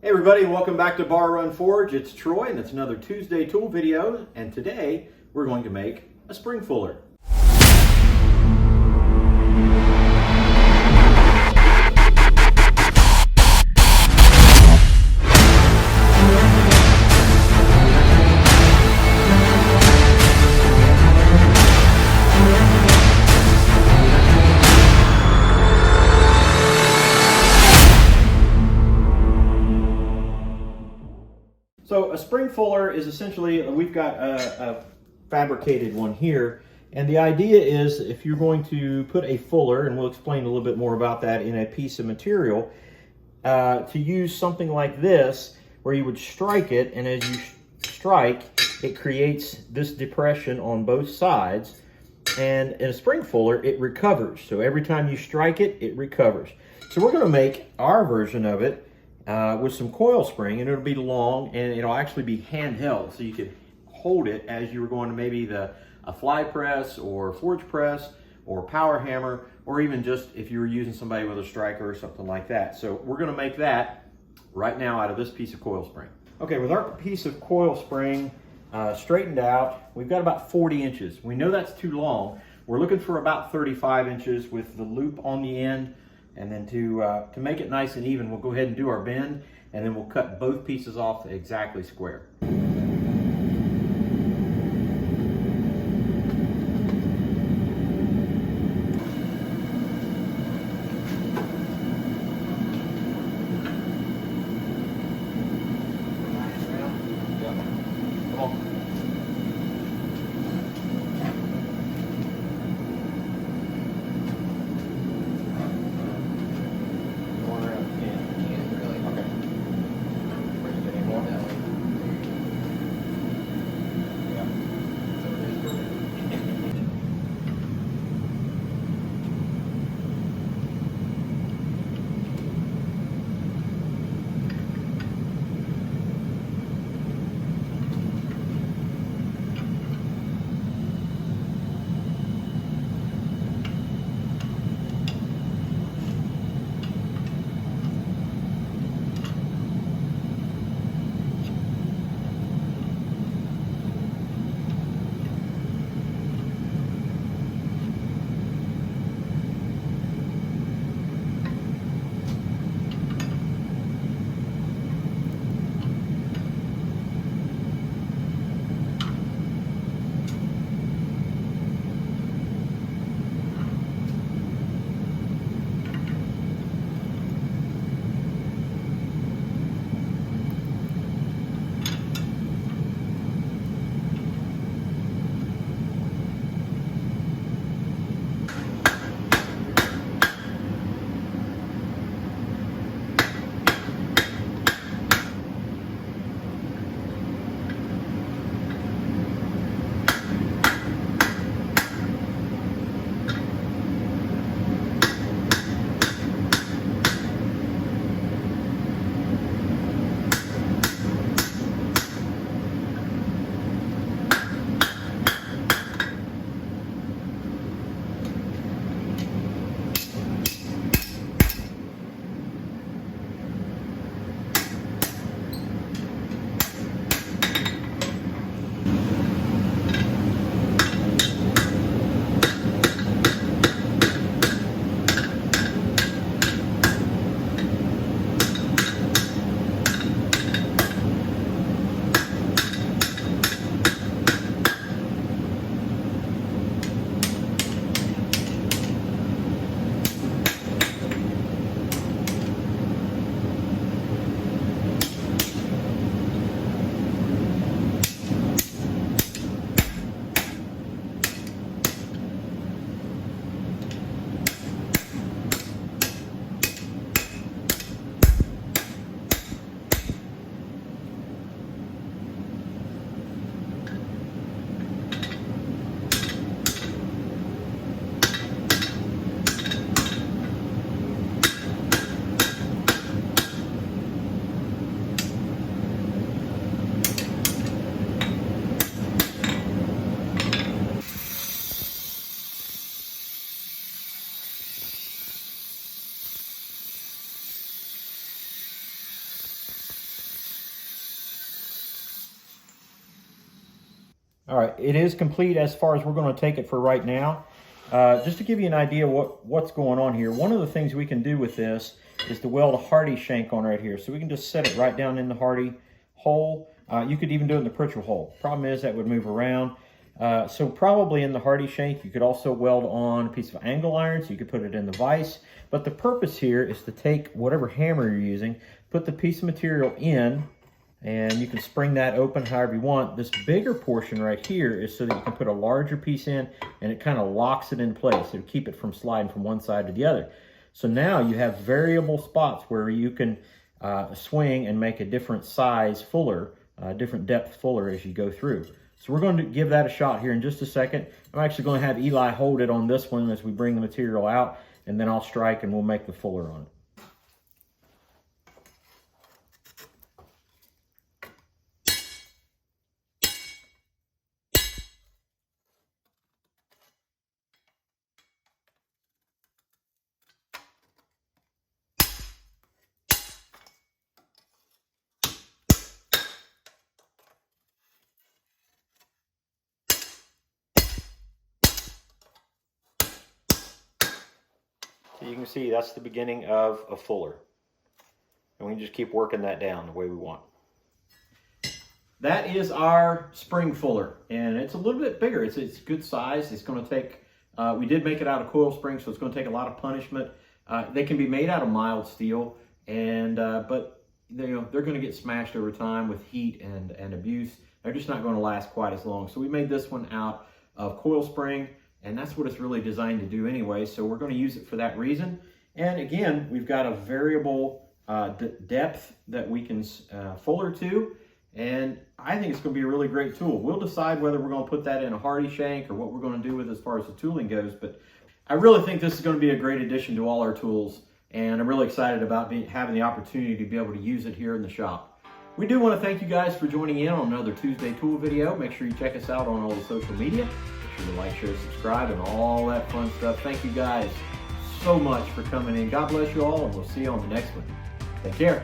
Hey everybody, welcome back to Bar Run Forge. It's Troy and it's another Tuesday tool video, and today we're going to make a spring fuller. So a spring fuller is essentially, we've got a fabricated one here, and the idea is if you're going to put a fuller, and we'll explain a little bit more about that in a piece of material, to use something like this where you would strike it, and as you strike, it creates this depression on both sides, and in a spring fuller, it recovers. So every time you strike it, it recovers. So we're going to make our version of it with some coil spring, and it'll be long and it'll actually be handheld, so you can hold it as you were going to maybe a fly press or forge press or power hammer, or even just if you were using somebody with a striker or something like that. So we're going to make that right now out of this piece of coil spring. Okay, with our piece of coil spring straightened out, we've got about 40 inches. We know that's too long. We're looking for about 35 inches with the loop on the end. And then to make it nice and even, we'll go ahead and do our bend, and then we'll cut both pieces off exactly square. Come on. All right, it is complete as far as we're going to take it for right now. Just to give you an idea what's going on here, one of the things we can do with this is to weld a Hardy shank on right here. So we can just set it right down in the Hardy hole. You could even do it in the Pritchard hole. Problem is that would move around. So probably in the Hardy shank, you could also weld on a piece of angle iron, so you could put it in the vise. But the purpose here is to take whatever hammer you're using, put the piece of material in, and you can spring that open however you want. This bigger portion right here is so that you can put a larger piece in, and it kind of locks it in place. It'll keep it from sliding from one side to the other. So now you have variable spots where you can swing and make a different size fuller, different depth fuller as you go through. So we're going to give that a shot here in just a second. I'm actually going to have Eli hold it on this one as we bring the material out, and then I'll strike and we'll make the fuller on it. So you can see that's the beginning of a fuller. And we can just keep working that down the way we want. That is our spring fuller, and it's a little bit bigger. It's good size. It's going to take, we did make it out of coil spring, so it's going to take a lot of punishment. They can be made out of mild steel, and but they're going to get smashed over time with heat and abuse. They're just not going to last quite as long. So we made this one out of coil spring, and that's what it's really designed to do anyway. So we're going to use it for that reason. And again, we've got a variable depth that we can fuller to. And I think it's going to be a really great tool. We'll decide whether we're going to put that in a Hardy shank or what we're going to do with it as far as the tooling goes. But I really think this is going to be a great addition to all our tools. And I'm really excited about having the opportunity to be able to use it here in the shop. We do want to thank you guys for joining in on another Tuesday Tool video. Make sure you check us out on all the social media. Make sure to like, share, subscribe, and all that fun stuff. Thank you guys so much for coming in. God bless you all, and we'll see you on the next one. Take care.